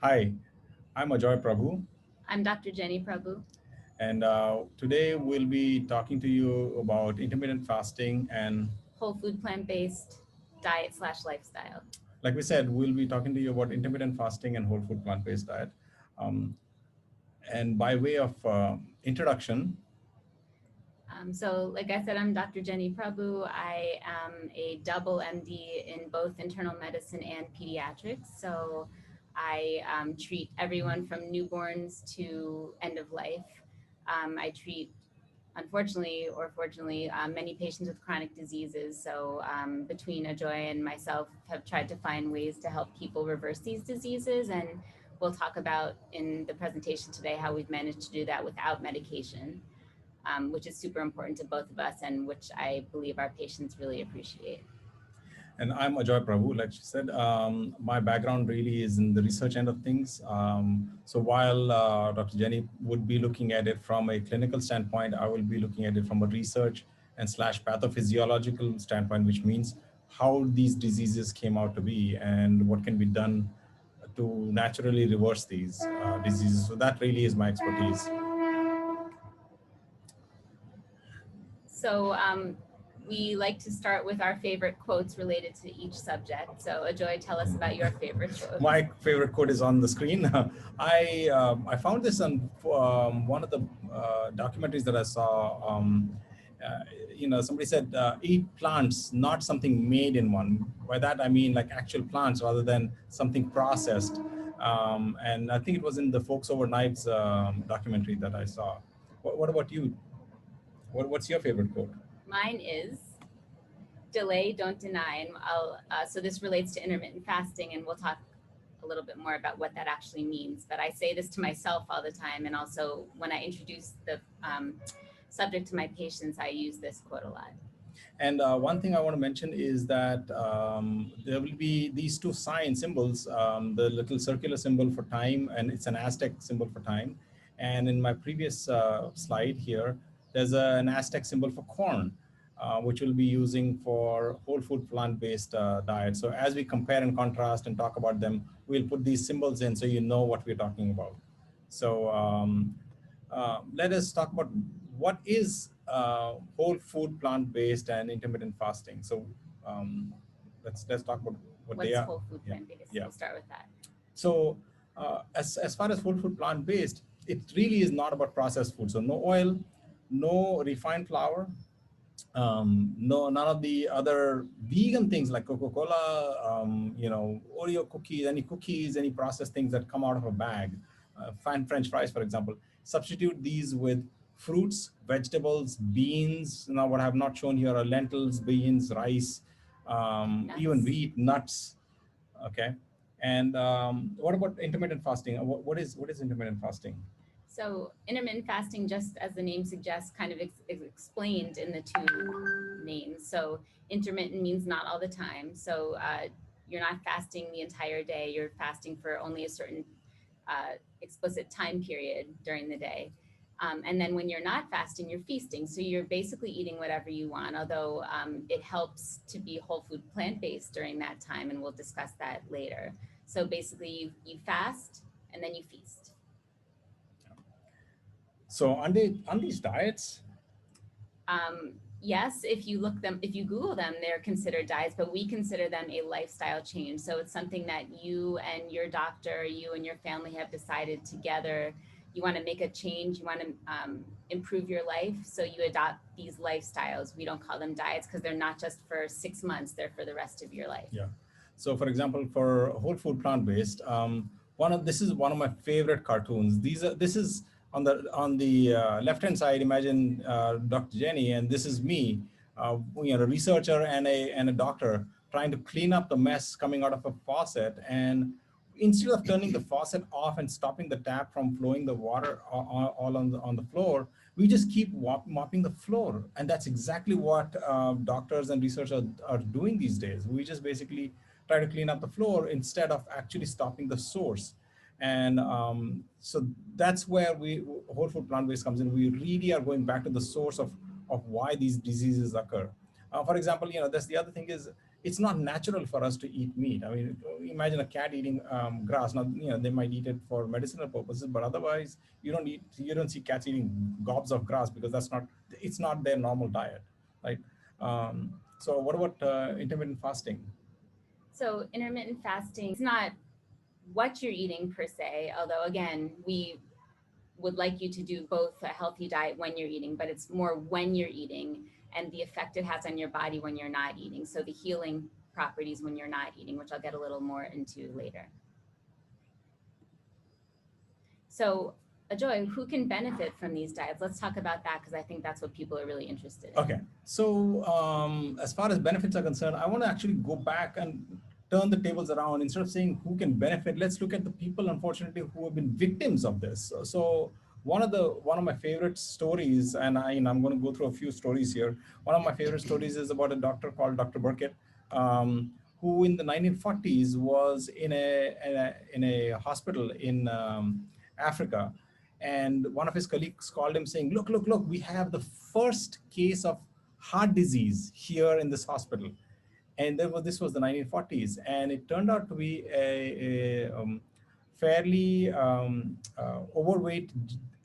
Hi, I'm Ajoy Prabhu, I'm Dr. Jenny Prabhu. and today we'll be talking to you about intermittent fasting. And Whole food plant-based diet slash lifestyle. like we said, we'll be talking to you about intermittent fasting and whole food plant-based diet. Um, and by way of introduction, Like I said, I'm Dr. Jenny Prabhu. I am a double MD in both internal medicine and pediatrics. So I treat everyone from newborns to end of life. I treat, unfortunately or fortunately, many patients with chronic diseases. So between Ajoy and myself have tried to find ways to help people reverse these diseases. And we'll talk about in the presentation today how we've managed to do that without medication, which is super important to both of us and which I believe our patients really appreciate. and I'm Ajoy Prabhu, like she said. My background really is in the research end of things. So while Dr. Jenny would be looking at it from a clinical standpoint, I will be looking at it from a research and slash pathophysiological standpoint, which means how these diseases came out to be and what can be done to naturally reverse these diseases. So that really is my expertise. So we like to start with our favorite quotes related to each subject. So Ajoy, tell us about your favorite quote. My favorite quote is on the screen. I found this on one of the documentaries that I saw. Somebody said, "Eat plants, not something made in one." By that I mean like actual plants rather than something processed. And I think it was in the Folks Over Knives documentary that I saw. What about you? What's your favorite quote? Mine is delay, don't deny. And so this relates to intermittent fasting, and we'll talk a little bit more about what that actually means. But I say this to myself all the time, and also when I introduce the subject to my patients, I use this quote a lot. And one thing I want to mention is that there will be these two sign symbols, the little circular symbol for time, and it's an Aztec symbol for time. And in my previous slide here, there's an Aztec symbol for corn, which we'll be using for whole food plant-based diet. So as we compare and contrast and talk about them, we'll put these symbols in so you know what we're talking about. So let us talk about what is whole food, plant-based, and intermittent fasting. So let's talk about what they What's are. whole food Yeah, plant-based? yeah. We'll start with that. So as far as whole food, plant-based, it really is not about processed food. So no oil, no refined flour, no, none of the other vegan things like Coca-Cola, Oreo cookies, any processed things that come out of a bag, French fries, for example. Substitute these with fruits, vegetables, beans. Now, what I have not shown here are lentils, beans, rice, even Nuts. wheat, nuts. Okay. And what about intermittent fasting? What is intermittent fasting? So intermittent fasting, just as the name suggests, kind of is explained in the two names. So intermittent means not all the time. So you're not fasting the entire day. You're fasting for only a certain explicit time period during the day. And then when you're not fasting, you're feasting. So you're basically eating whatever you want, although it helps to be whole food plant-based during that time. And we'll discuss that later. So basically you fast and then you feast. So on these diets, Yes, if you Google them, they're considered diets, but we consider them a lifestyle change. So it's something that you and your doctor, you and your family have decided together. You want to make a change, you want to improve your life. So you adopt these lifestyles. We don't call them diets because they're not just for 6 months, they're for the rest of your life. yeah. So, for example, for whole food plant-based, this is one of my favorite cartoons. This is on the left-hand side. Imagine Dr. Jenny, and this is me, a researcher and a doctor trying to clean up the mess coming out of a faucet. And instead of turning the faucet off and stopping the tap from flowing the water all on the floor, we just keep mopping the floor. And that's exactly what doctors and researchers are doing these days. We just basically try to clean up the floor instead of actually stopping the source. And so that's where whole food plant-based comes in. We really are going back to the source of why these diseases occur. For example, that's the other thing is it's not natural for us to eat meat. I mean, imagine a cat eating grass. Now, they might eat it for medicinal purposes, but otherwise, you don't see cats eating gobs of grass because it's not their normal diet, right? So, what about intermittent fasting? So intermittent fasting is not what you're eating per se, although again, we would like you to do both a healthy diet when you're eating, but it's more when you're eating and the effect it has on your body when you're not eating. So the healing properties when you're not eating, which I'll get a little more into later. So Ajoy, who can benefit from these diets? Let's talk about that because I think that's what people are really interested in. Okay, so as far as benefits are concerned, I want to actually go back and turn the tables around. Instead of saying who can benefit, let's look at the people, unfortunately, who have been victims of this. So one of my favorite stories, and I'm going to go through a few stories here. One of my favorite stories is about a doctor called Dr. Burkett, who in the 1940s was in a hospital in Africa. And one of his colleagues called him saying, look, we have the first case of heart disease here in this hospital. And this was the 1940s. And it turned out to be a fairly overweight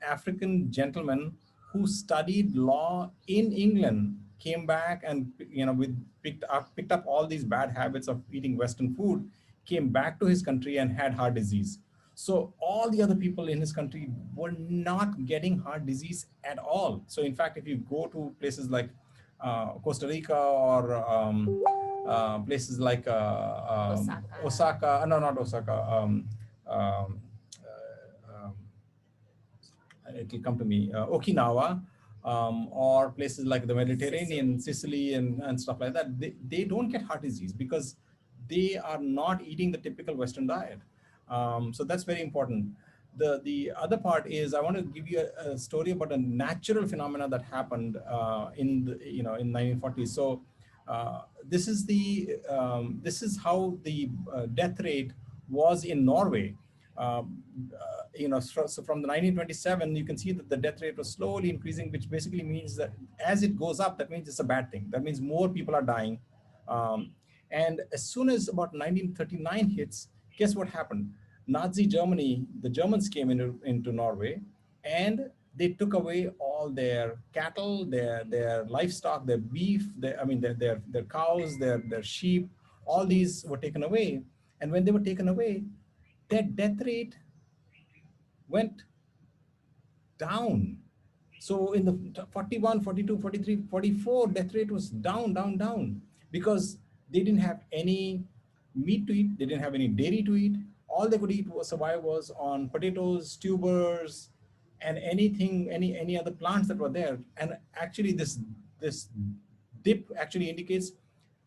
African gentleman who studied law in England, came back and picked up all these bad habits of eating Western food, came back to his country and had heart disease. So all the other people in his country were not getting heart disease at all. So in fact, if you go to places like Costa Rica or places like Osaka, no, not Osaka, it will come to me, Okinawa, or places like the Mediterranean, Sicily and stuff like that, they don't get heart disease because they are not eating the typical Western diet. So that's very important. The other part is I want to give you a story about a natural phenomena that happened in 1940s. So this is how the death rate was in Norway. So from the 1927, you can see that the death rate was slowly increasing, which basically means that as it goes up, that means it's a bad thing. That means more people are dying. And as soon as about 1939 hits, guess what happened? Nazi Germany, the Germans came into Norway, and they took away all their cattle, their livestock, their beef, their cows, their sheep, all these were taken away. And when they were taken away, their death rate went down. So in the 41, 42, 43, 44, death rate was down, because they didn't have any meat to eat. They didn't have any dairy to eat. All they could survive was on potatoes, tubers, and any other plants that were there. And actually this dip actually indicates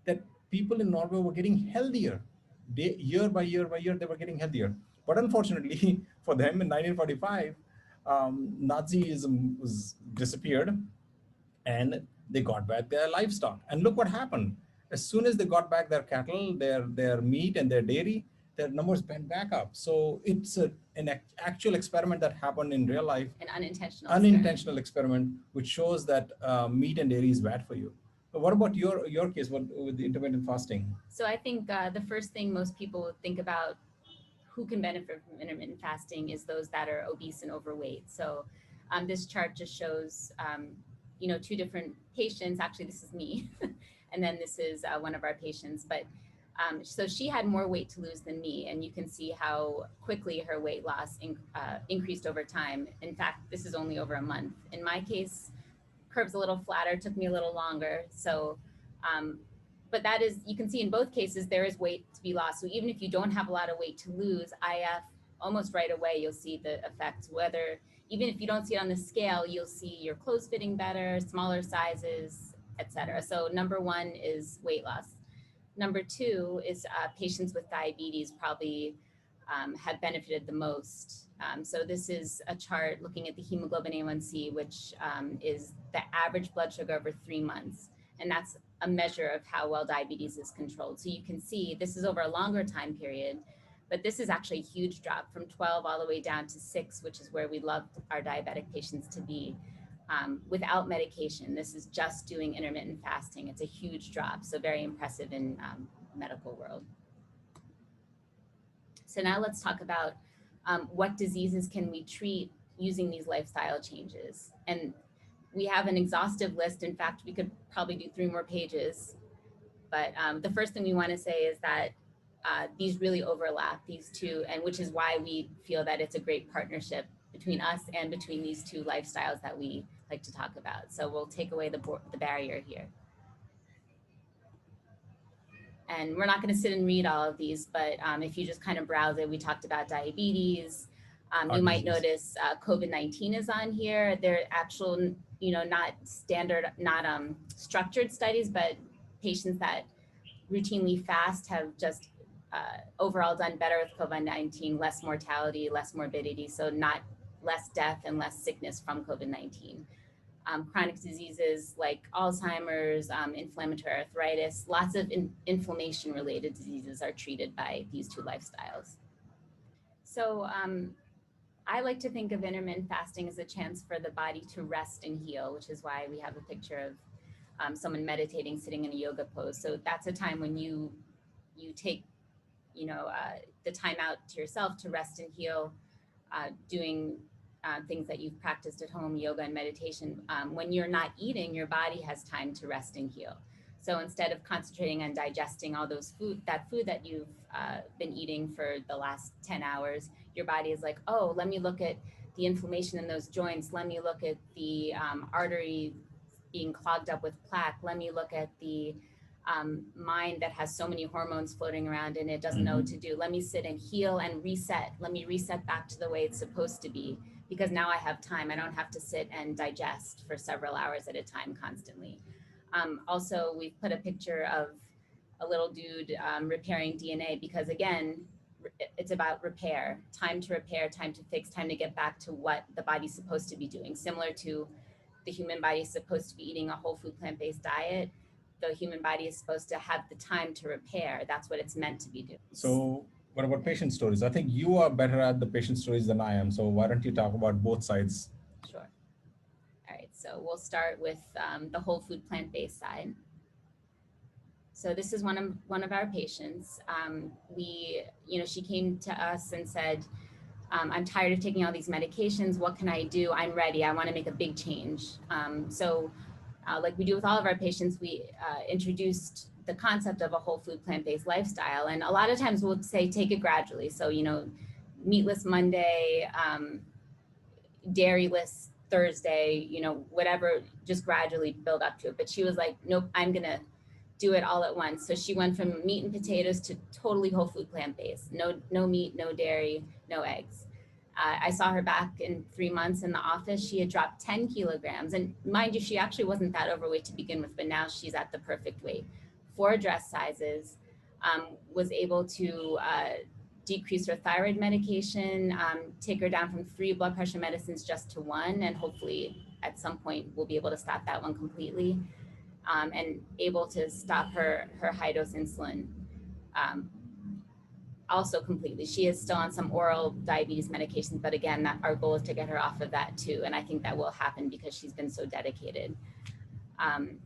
that people in Norway were getting healthier. Year by year, they were getting healthier. But unfortunately for them in 1945, Nazism was disappeared, and they got back their livestock. And look what happened. As soon as they got back their cattle, their meat and their dairy, their numbers went back up. So it's an actual experiment that happened in real life. An unintentional experiment, which shows that meat and dairy is bad for you. But what about your case with the intermittent fasting? So I think the first thing most people think about who can benefit from intermittent fasting is those that are obese and overweight. So this chart just shows, two different patients. Actually, this is me. And then this is one of our patients. But so she had more weight to lose than me. And you can see how quickly her weight loss increased over time. In fact, this is only over a month. In my case, curve's a little flatter, took me a little longer. So, but that is, you can see in both cases, there is weight to be lost. So even if you don't have a lot of weight to lose, IF, almost right away, you'll see the effects. Even if you don't see it on the scale, you'll see your clothes fitting better, smaller sizes, etc. So number one is weight loss. Number two is patients with diabetes probably have benefited the most. So this is a chart looking at the hemoglobin A1C, which is the average blood sugar over 3 months. And that's a measure of how well diabetes is controlled. So you can see this is over a longer time period, but this is actually a huge drop from 12 all the way down to 6, which is where we love our diabetic patients to be. without medication. This is just doing intermittent fasting. It's a huge drop, so very impressive in medical world. So now let's talk about what diseases can we treat using these lifestyle changes. And we have an exhaustive list. In fact, we could probably do 3 more pages. But the first thing we want to say is that these really overlap, these two, and which is why we feel that it's a great partnership between us and between these two lifestyles that we like to talk about. So we'll take away the barrier here. And we're not going to sit and read all of these, but if you just kind of browse it, we talked about diabetes. You might notice COVID-19 is on here. They're actual, not standard, not structured studies, but patients that routinely fast have just overall done better with COVID-19, less mortality, less morbidity, so not less death and less sickness from COVID-19. Chronic diseases like Alzheimer's, inflammatory arthritis, lots of inflammation-related diseases are treated by these two lifestyles. So I like to think of intermittent fasting as a chance for the body to rest and heal, which is why we have a picture of someone meditating, sitting in a yoga pose. So that's a time when you take, the time out to yourself to rest and heal, doing things that you've practiced at home, yoga and meditation. When you're not eating, your body has time to rest and heal. So instead of concentrating on digesting all those food that you've been eating for the last 10 hours, your body is like, oh, let me look at the inflammation in those joints. Let me look at the artery being clogged up with plaque. Let me look at the mind that has so many hormones floating around and it doesn't know what to do. Let me sit and heal and reset. Let me reset back to the way it's supposed to be, because now I have time. I don't have to sit and digest for several hours at a time constantly. Also, we've put a picture of a little dude repairing DNA, because again, it's about repair, time to fix, time to get back to what the body's supposed to be doing. Similar to the human body is supposed to be eating a whole food plant-based diet, the human body is supposed to have the time to repair. That's what it's meant to be doing. So what about patient stories? I think you are better at the patient stories than I am. So why don't you talk about both sides? Sure. All right, so we'll start with the whole food plant-based side. So this is one of our patients. She came to us and said, I'm tired of taking all these medications. What can I do? I'm ready. I want to make a big change. Like we do with all of our patients, we introduced the concept of a whole food plant-based lifestyle. And a lot of times we'll say, take it gradually. So, meatless Monday, dairyless Thursday, whatever, just gradually build up to it. But she was like, nope, I'm going to do it all at once. So she went from meat and potatoes to totally whole food plant-based. No meat, no dairy, no eggs. I saw her back in 3 months in the office. She had dropped 10 kilograms. And mind you, she actually wasn't that overweight to begin with, but now she's at the perfect weight. 4 dress sizes, was able to decrease her thyroid medication, take her down from 3 blood pressure medicines just to 1. And hopefully at some point we'll be able to stop that one completely, and able to stop her high dose insulin also completely. She is still on some oral diabetes medications, but again, our goal is to get her off of that too. And I think that will happen because she's been so dedicated. And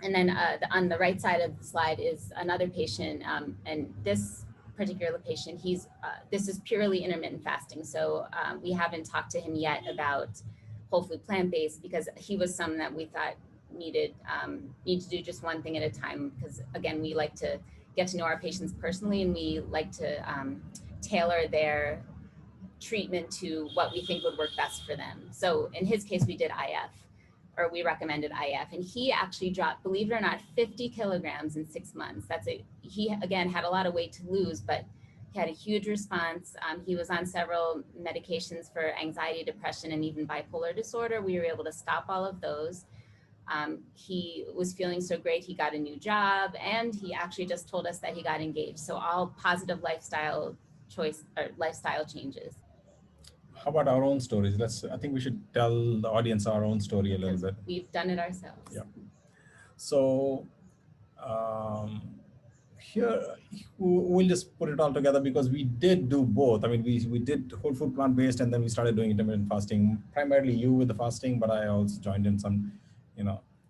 then on the right side of the slide is another patient. And this particular patient, this is purely intermittent fasting. So we haven't talked to him yet about whole food plant-based, because he was someone that we thought need to do just one thing at a time. Because again, we like to get to know our patients personally, and we like to tailor their treatment to what we think would work best for them. So in his case, we did IF, or we recommended IF, and he actually dropped, believe it or not, 50 kilograms in 6 months. He again had a lot of weight to lose, but he had a huge response. He was on several medications for anxiety, depression, and even bipolar disorder. We were able to stop all of those. He was feeling so great, he got a new job, and he actually just told us that he got engaged. So all positive lifestyle changes. How about our own stories? I think we should tell the audience our own story a little bit. We've done it ourselves. Yeah. So here we'll just put it all together because we did do both. I mean, we did whole food plant-based, and then we started doing intermittent fasting, primarily you with the fasting, but I also joined in some,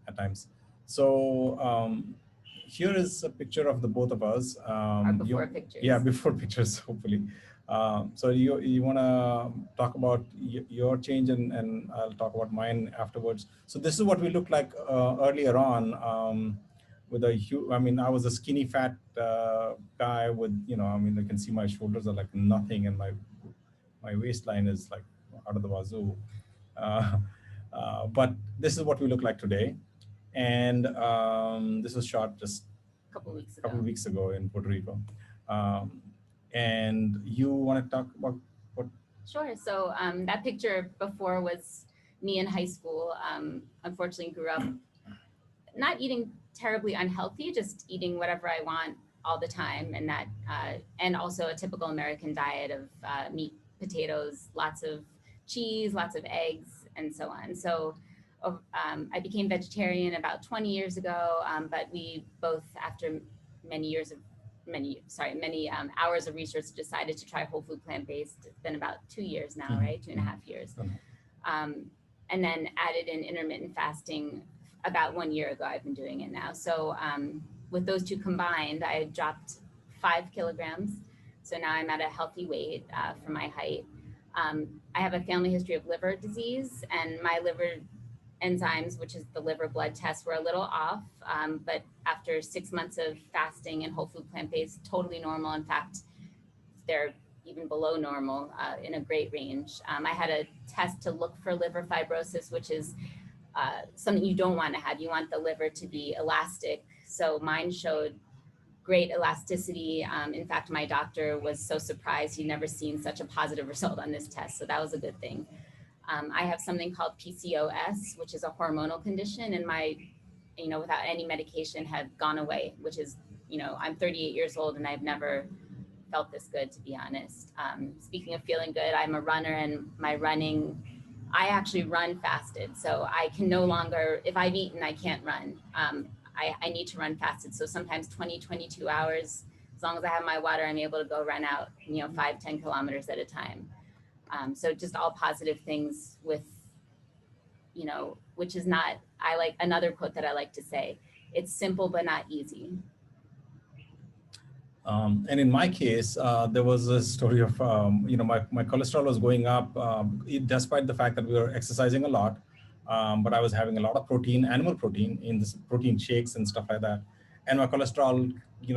at times. So here is a picture of the both of us. Our before pictures. Yeah, before pictures, hopefully. So you want to talk about your change, and I'll talk about mine afterwards. So this is what we looked like earlier on. With a huge, I mean, I was a skinny fat guy with, I mean, I can see my shoulders are like nothing, and my waistline is like out of the wazoo. Uh, but this is what we look like today. And this was shot just a couple of weeks ago in Puerto Rico. And you want to talk about what? Sure. So that picture before was me in high school. Unfortunately, grew up not eating terribly unhealthy, just eating whatever I want all the time, and that, and also a typical American diet of meat, potatoes, lots of cheese, lots of eggs, and so on. So I became vegetarian about 20 years ago, but we both, after many hours of research, decided to try whole food plant-based. It's been about 2 years now, right? 2.5 years. And then added in intermittent fasting about 1 year ago. I've been doing it now. So with those two combined, I dropped 5 kilograms. So now I'm at a healthy weight for my height. I have a family history of liver disease, and my liver enzymes, which is the liver blood tests, were a little off. But after 6 months of fasting and whole food plant-based, totally normal. In fact, they're even below normal in a great range. I had a test to look for liver fibrosis, which is something you don't want to have. You want the liver to be elastic. So mine showed great elasticity. In fact, my doctor was so surprised. He'd never seen such a positive result on this test. So that was a good thing. I have something called PCOS, which is a hormonal condition, and my, without any medication, had gone away, which is, I'm 38 years old and I've never felt this good, to be honest. Speaking of feeling good, I'm a runner, and my running, I actually run fasted. So I can no longer, if I've eaten, I can't run. I need to run fasted. So sometimes 20, 22 hours, as long as I have my water, I'm able to go run out, 5, 10 kilometers at a time. So just all positive things with, which is not, I like another quote that I like to say, it's simple, but not easy. And in my case, there was a story of, my cholesterol was going up despite the fact that we were exercising a lot. But I was having a lot of protein, animal protein in this protein shakes and stuff like that. And my cholesterol,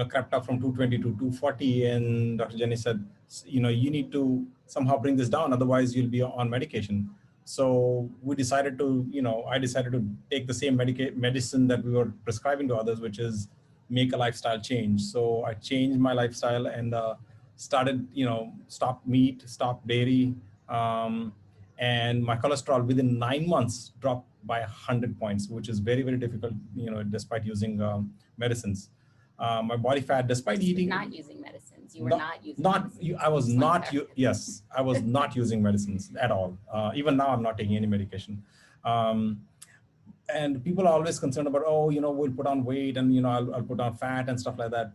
crept up from 220 to 240. And Dr. Jenny said, you need to somehow bring this down, otherwise you'll be on medication. So we decided to, I decided to take the same medicine that we were prescribing to others, which is make a lifestyle change. So I changed my lifestyle and started, stop meat, stop dairy. And my cholesterol within 9 months dropped by 100 points, which is very, very difficult, despite using medicines. My body fat, despite eating. Not using medicines. You were not using medicines. I was not, yes, I was not using medicines at all. Even now, I'm not taking any medication. And people are always concerned about, we'll put on weight and, I'll put on fat and stuff like that.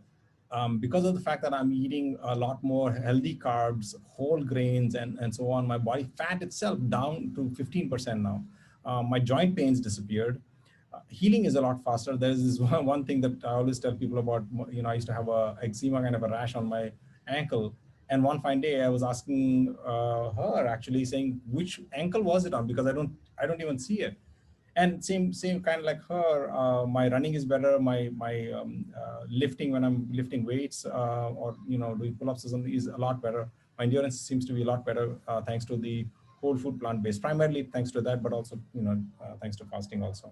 Because of the fact that I'm eating a lot more healthy carbs, whole grains, and so on, my body fat itself down to 15% now. My joint pains disappeared. Healing is a lot faster. There's this one thing that I always tell people about, I used to have a eczema, kind of a rash on my ankle. And one fine day I was asking her, actually saying, which ankle was it on? Because I don't even see it. And same kind of like her, my running is better. My lifting, when I'm lifting weights or doing pull-ups or something, is a lot better. My endurance seems to be a lot better thanks to the whole food plant-based. Primarily thanks to that, but also thanks to fasting also.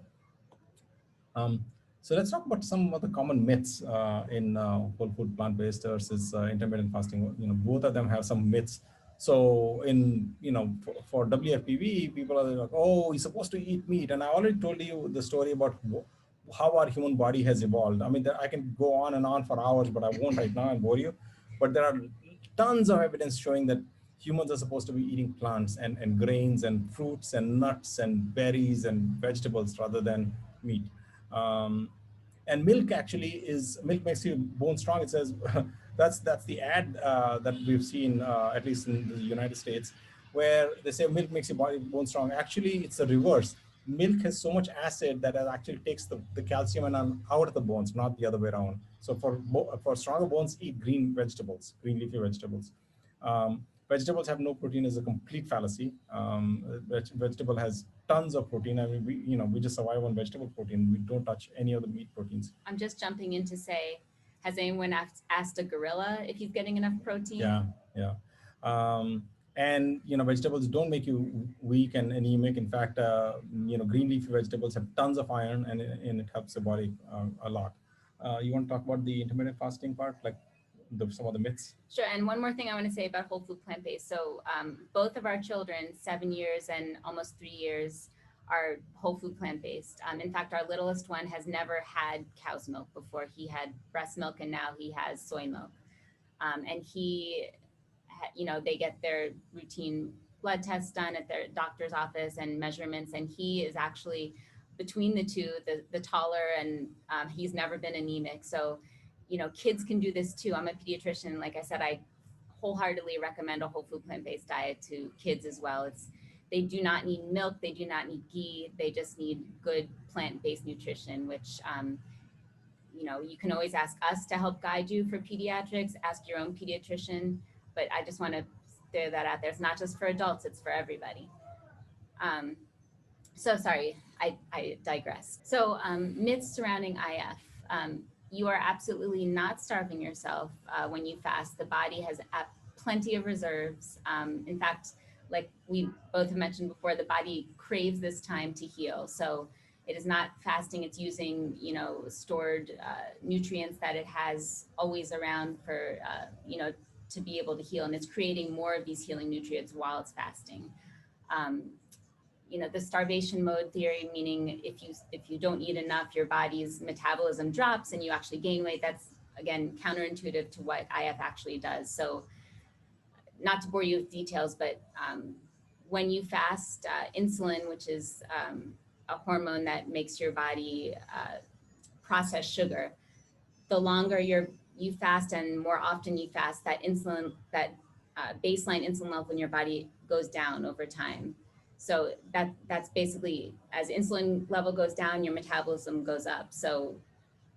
So let's talk about some of the common myths in whole food plant-based versus intermittent fasting. Both of them have some myths. So in, for WFPB, people are like, oh, you're supposed to eat meat. And I already told you the story about how our human body has evolved. I mean, I can go on and on for hours, but I won't right now and bore you. But there are tons of evidence showing that humans are supposed to be eating plants and grains and fruits and nuts and berries and vegetables rather than meat. And milk actually is, milk makes you bone strong. It says, that's the ad that we've seen, at least in the United States, where they say milk makes your body bone strong. Actually, it's the reverse. Milk has so much acid that it actually takes the calcium and out of the bones, not the other way around. So for stronger bones, eat green vegetables, green leafy vegetables. Vegetables have no protein is a complete fallacy. Vegetable has tons of protein. I mean, we just survive on vegetable protein. We don't touch any of the meat proteins. I'm just jumping in to say, has anyone asked a gorilla if he's getting enough protein? Yeah, yeah. And vegetables don't make you weak and anemic. In fact, green leafy vegetables have tons of iron, and it helps the body a lot. You want to talk about the intermittent fasting part, like some of the myths? Sure. And one more thing I want to say about whole food plant-based. So both of our children, 7 years and almost 3 years, are whole food plant-based. In fact, our littlest one has never had cow's milk before. He had breast milk, and now he has soy milk. And they get their routine blood tests done at their doctor's office and measurements. And he is actually, between the two, the taller, and he's never been anemic. So, kids can do this too. I'm a pediatrician. Like I said, I wholeheartedly recommend a whole food plant-based diet to kids as well. They do not need milk. They do not need ghee. They just need good plant-based nutrition, which, you can always ask us to help guide you for pediatrics, ask your own pediatrician, but I just want to throw that out there. It's not just for adults, it's for everybody. So sorry, I digress. So myths surrounding IF. You are absolutely not starving yourself when you fast. The body has plenty of reserves. In fact, like we both have mentioned before, the body craves this time to heal. So it is not fasting, it's using, stored nutrients that it has always around for, to be able to heal. And it's creating more of these healing nutrients while it's fasting. The starvation mode theory, meaning if you don't eat enough, your body's metabolism drops and you actually gain weight. That's, again, counterintuitive to what IF actually does. So not to bore you with details, but when you fast, insulin, which is a hormone that makes your body process sugar, the longer you fast and more often you fast, that baseline insulin level in your body goes down over time. So that's basically, as insulin level goes down, your metabolism goes up. So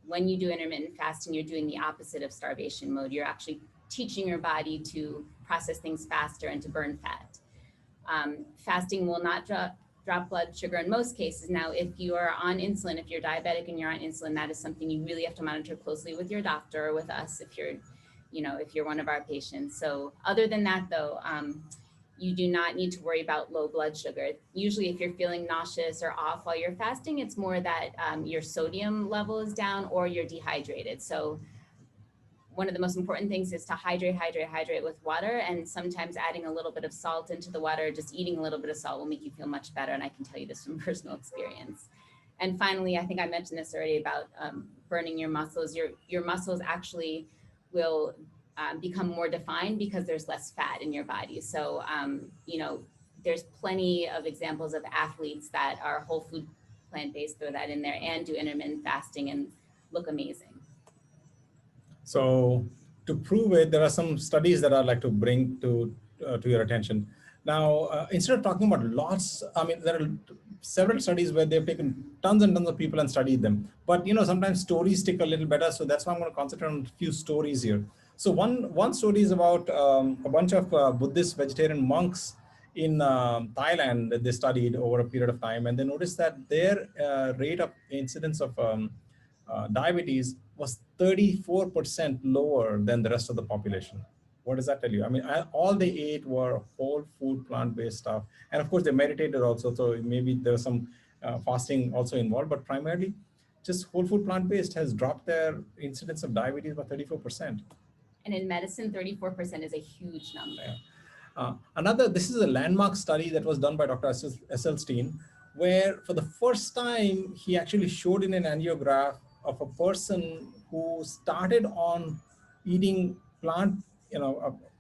when you do intermittent fasting, you're doing the opposite of starvation mode. You're actually teaching your body to process things faster and to burn fat. Fasting will not drop blood sugar in most cases. Now, if you are on insulin, if you're diabetic and you're on insulin, that is something you really have to monitor closely with your doctor or with us if you're one of our patients. So other than that, though, you do not need to worry about low blood sugar. Usually if you're feeling nauseous or off while you're fasting, it's more that your sodium level is down or you're dehydrated. So one of the most important things is to hydrate with water, and sometimes adding a little bit of salt into the water, just eating a little bit of salt will make you feel much better. And I can tell you this from personal experience. And finally, I think I mentioned this already about burning your muscles. Your muscles actually will become more defined because there's less fat in your body. So, there's plenty of examples of athletes that are whole food plant-based, throw that in there, and do intermittent fasting and look amazing. So to prove it, there are some studies that I'd like to bring to your attention. Now, instead of talking about lots, there are several studies where they've taken tons and tons of people and studied them. But sometimes stories stick a little better, so that's why I'm going to concentrate on a few stories here. So one story is about a bunch of Buddhist vegetarian monks in Thailand that they studied over a period of time, and they noticed that their rate of incidence of diabetes was 34% lower than the rest of the population. What does that tell you? All they ate were whole food, plant-based stuff. And of course, they meditated also. So maybe there was some fasting also involved, but primarily just whole food, plant-based has dropped their incidence of diabetes by 34%. And in medicine, 34% is a huge number. This is a landmark study that was done by Dr. Esselstyn, where for the first time, he actually showed in an angiograph of a person who started on eating plant,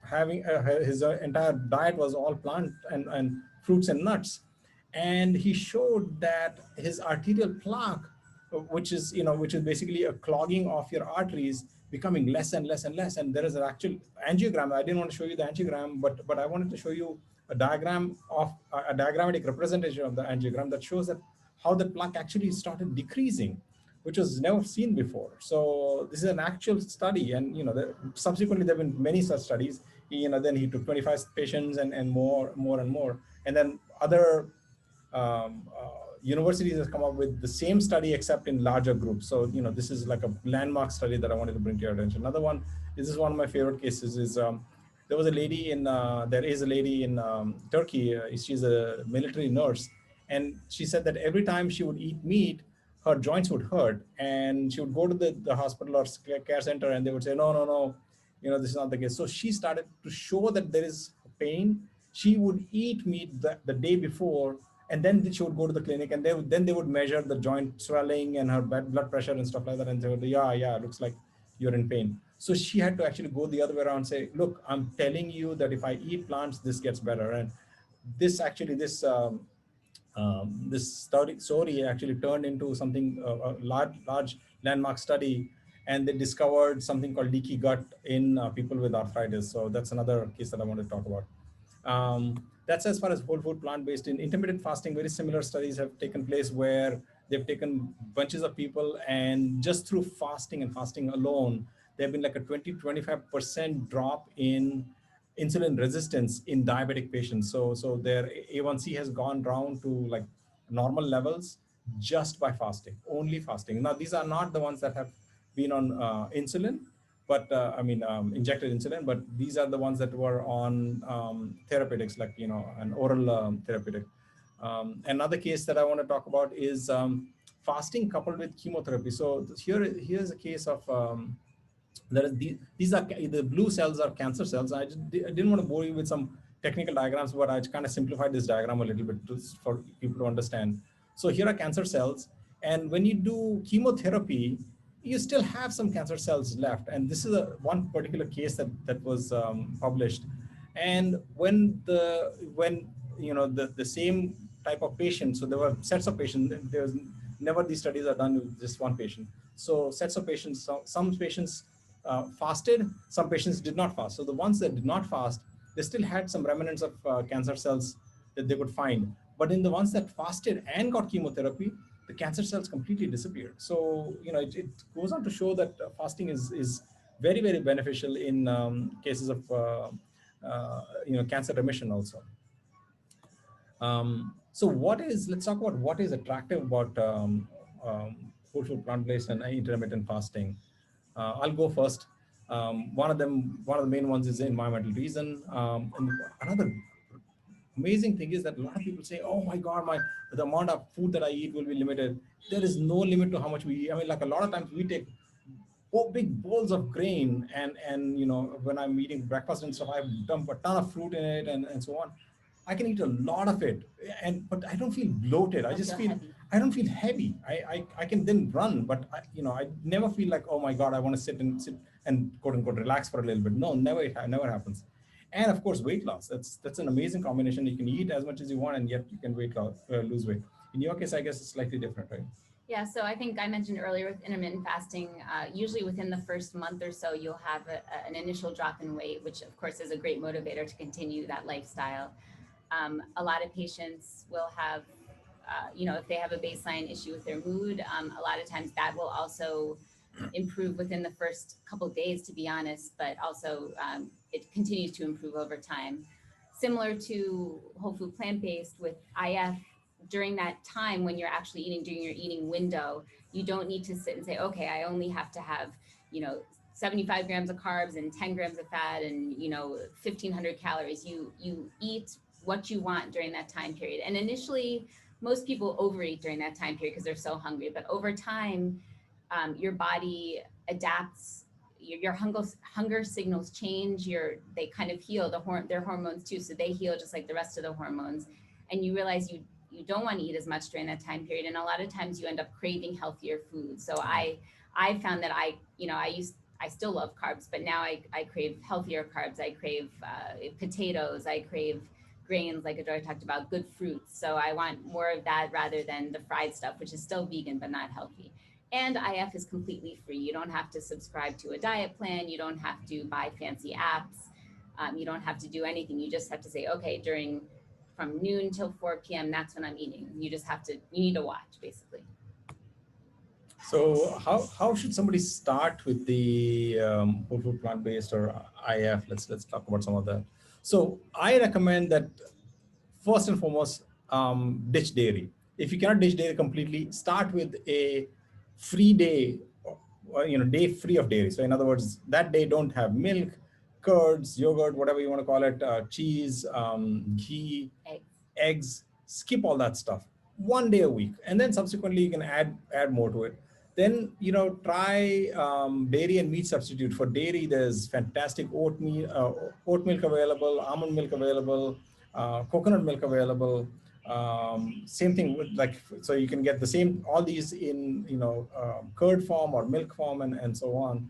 having his entire diet was all plant and fruits and nuts. And he showed that his arterial plaque which is, which is basically a clogging of your arteries becoming less and less and less. And there is an actual angiogram. I didn't want to show you the angiogram, but I wanted to show you a diagram of a diagrammatic representation of the angiogram that shows that how the plaque actually started decreasing, which was never seen before. So this is an actual study, and subsequently there have been many such studies. Then he took 25 patients and more, and then other universities have come up with the same study except in larger groups. So this is like a landmark study that I wanted to bring to your attention. Another one, this is one of my favorite cases, is there is a lady in Turkey. She's a military nurse, and she said that every time she would eat meat, her joints would hurt, and she would go to the hospital or care center, and they would say, no, no, no, this is not the case. So she started to show that there is pain. She would eat meat the day before, and then she would go to the clinic, and then they would measure the joint swelling and her blood pressure and stuff like that, and they would, yeah, it looks like you're in pain. So she had to actually go the other way around and say, look, I'm telling you that if I eat plants, this gets better. And this story actually turned into something, a large landmark study, and they discovered something called leaky gut in people with arthritis. So that's another case that I want to talk about. That's as far as whole food plant-based. In intermittent fasting, very similar studies have taken place where they've taken bunches of people, and just through fasting and fasting alone, there have been like a 20-25% drop in insulin resistance in diabetic patients. So their A1C has gone down to like normal levels just by fasting, only fasting. Now, these are not the ones that have been on insulin, but injected insulin, but these are the ones that were on therapeutics, like, an oral therapeutic. Another case that I want to talk about is fasting coupled with chemotherapy. So here's a case of, these are the blue cells are cancer cells. I didn't want to bore you with some technical diagrams, but I kind of simplified this diagram a little bit for people to understand. So here are cancer cells, and when you do chemotherapy, you still have some cancer cells left. And this is one particular case that was published. And when the same type of patient, so there were sets of patients. There was never these studies are done with just one patient. So sets of patients. Some patients fasted, some patients did not fast. So the ones that did not fast, they still had some remnants of cancer cells that they could find. But in the ones that fasted and got chemotherapy, the cancer cells completely disappeared. So it goes on to show that fasting is very, very beneficial in cases of cancer remission also. So let's talk about what is attractive about whole food plant-based and intermittent fasting. I'll go first. One of the main ones is the environmental reason. And another amazing thing is that a lot of people say, oh my God, the amount of food that I eat will be limited. There is no limit to how much we eat. I mean, like a lot of times we take big bowls of grain, and when I'm eating breakfast and stuff, I dump a ton of fruit in it and so on. I can eat a lot of it, but I don't feel bloated. I just feel heavy. I don't feel heavy. I can then run, but I never feel like, oh my God, I want to sit and quote unquote relax for a little bit. No, never happens. And of course, weight loss. That's an amazing combination. You can eat as much as you want, and yet you can lose weight. In your case, I guess it's slightly different, right? Yeah, so I think I mentioned earlier with intermittent fasting, usually within the first month or so, you'll have an initial drop in weight, which of course is a great motivator to continue that lifestyle. A lot of patients will have, if they have a baseline issue with their mood, a lot of times that will also improve within the first couple of days, to be honest, but also it continues to improve over time. Similar to whole food plant-based with IF, during that time when you're actually eating, during your eating window, you don't need to sit and say, okay, I only have to have, 75 grams of carbs and 10 grams of fat and, 1,500 calories. You eat what you want during that time period. And initially, most people overeat during that time period because they're so hungry. But over time, your body adapts. Your hunger signals change. They kind of heal. Their hormones too, so they heal just like the rest of the hormones. And you realize you don't want to eat as much during that time period. And a lot of times you end up craving healthier food. So I found that I still love carbs, but now I crave healthier carbs. I crave potatoes. I crave grains, like Ajoy talked about, good fruits. So I want more of that rather than the fried stuff, which is still vegan but not healthy. And IF is completely free. You don't have to subscribe to a diet plan. You don't have to buy fancy apps. You don't have to do anything. You just have to say, okay, from noon till 4 p.m., that's when I'm eating. You need to watch, basically. So how should somebody start with the whole food plant-based or IF? Let's talk about some of that. So I recommend that first and foremost, ditch dairy. If you cannot ditch dairy completely, start with a free day, or, day free of dairy. So in other words, that day don't have milk, curds, yogurt, whatever you want to call it, cheese, ghee, eggs. Skip all that stuff. One day a week, and then subsequently you can add more to it. Then try dairy and meat substitute. For dairy, there's fantastic oat milk available, almond milk available, coconut milk available. Same thing with so you can get the same, all these in curd form or milk form and so on.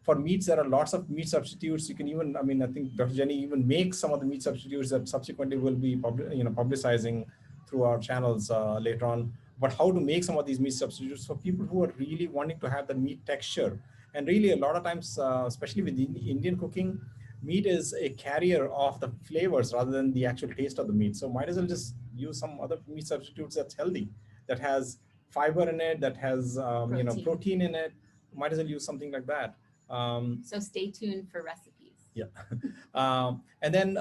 For meats, there are lots of meat substitutes. You can even, I think Dr. Jenny even makes some of the meat substitutes that subsequently will be publicizing through our channels later on. But how to make some of these meat substitutes for people who are really wanting to have the meat texture. And really a lot of times, especially with Indian cooking, meat is a carrier of the flavors rather than the actual taste of the meat. So might as well just use some other meat substitutes that's healthy, that has fiber in it, that has protein in it. Might as well use something like that. So stay tuned for recipes. Yeah. And then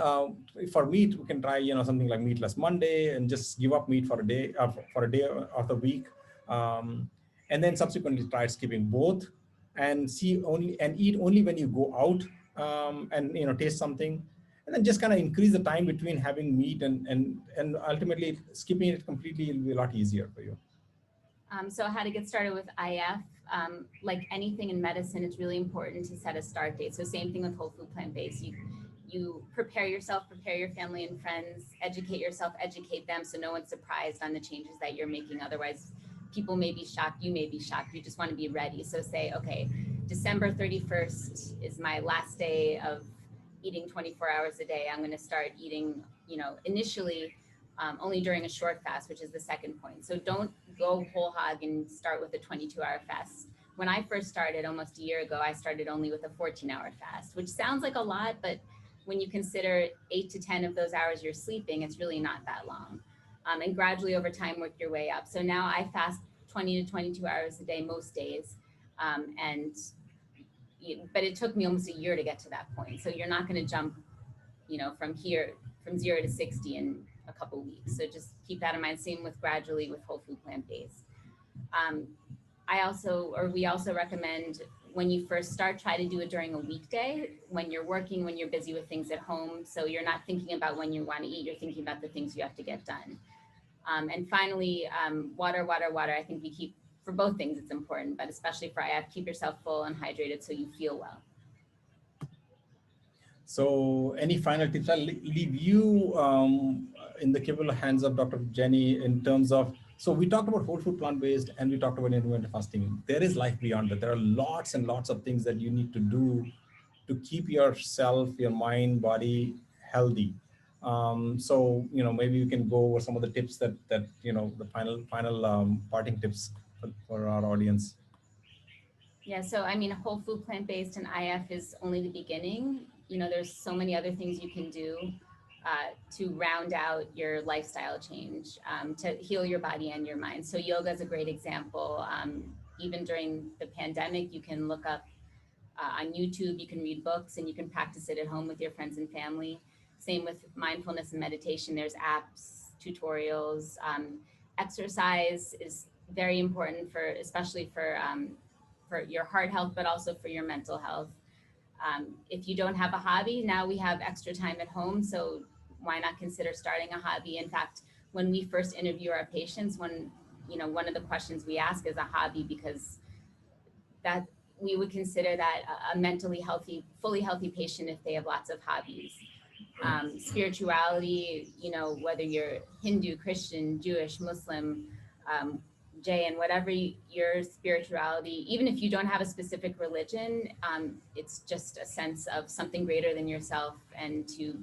for meat, we can try something like Meatless Monday and just give up meat for a day of the week, and then subsequently try skipping both and eat only when you go out, and taste something, and then just kind of increase the time between having meat and ultimately skipping it completely will be a lot easier for you. So how to get started with IF. Like anything in medicine, it's really important to set a start date. So same thing with whole food plant-based. You prepare yourself, prepare your family and friends, educate yourself, educate them, so no one's surprised on the changes that you're making. Otherwise, people may be shocked, you may be shocked. You just want to be ready. So say, okay, December 31st is my last day of eating 24 hours a day. I'm going to start eating, initially only during a short fast, which is the second point. So don't go whole hog and start with a 22-hour fast. When I first started almost a year ago, I started only with a 14-hour fast, which sounds like a lot, but when you consider 8 to 10 of those hours you're sleeping, it's really not that long. And gradually over time, work your way up. So now I fast 20 to 22 hours a day most days. But it took me almost a year to get to that point. So you're not going to jump, from 0 to 60 in a couple weeks. So just keep that in mind. Same with gradually with whole food plant-based. We also recommend when you first start, try to do it during a weekday when you're working, when you're busy with things at home. So you're not thinking about when you want to eat, you're thinking about the things you have to get done. And finally, water. I think for both things, it's important, but especially for IF, keep yourself full and hydrated so you feel well. So any final tips? I'll leave you in the capable hands of Dr. Jenny in terms of, so we talked about whole food plant-based and we talked about intermittent fasting. There is life beyond that. There are lots and lots of things that you need to do to keep yourself, your mind, body healthy. So, maybe you can go over some of the tips that the final parting tips for our audience. Yeah, so whole food plant-based and IF is only the beginning. There's so many other things you can do to round out your lifestyle change, to heal your body and your mind. So yoga is a great example. Even during the pandemic, you can look up on YouTube, you can read books, and you can practice it at home with your friends and family. Same with mindfulness and meditation. There's apps, tutorials. Exercise is very important especially for your heart health, but also for your mental health. If you don't have a hobby, now we have extra time at home, so why not consider starting a hobby? In fact, when we first interview our patients, one of the questions we ask is a hobby, because that we would consider that a mentally healthy, fully healthy patient if they have lots of hobbies. Spirituality, whether you're Hindu, Christian, Jewish, Muslim, Jain, whatever your spirituality, even if you don't have a specific religion, it's just a sense of something greater than yourself, and to,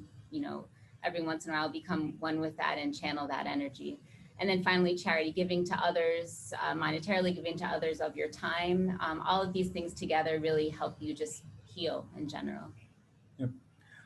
every once in a while become one with that and channel that energy. And then finally, charity, giving to others, monetarily giving to others of your time. All of these things together really help you just heal in general. Yep.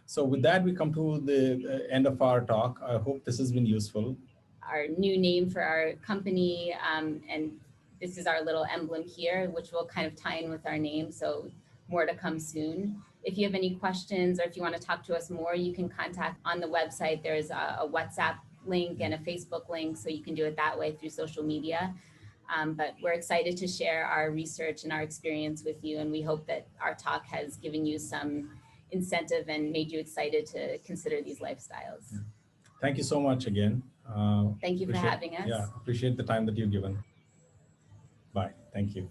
So with that, we come to the end of our talk. I hope this has been useful. Our new name for our company, and this is our little emblem here, which will kind of tie in with our name. So more to come soon. If you have any questions or if you want to talk to us more, you can contact on the website. There's a WhatsApp link and a Facebook link, so you can do it that way through social media. But we're excited to share our research and our experience with you, and we hope that our talk has given you some incentive and made you excited to consider these lifestyles. Yeah. Thank you so much again. Thank you for having us. Yeah, appreciate the time that you've given. Bye. Thank you.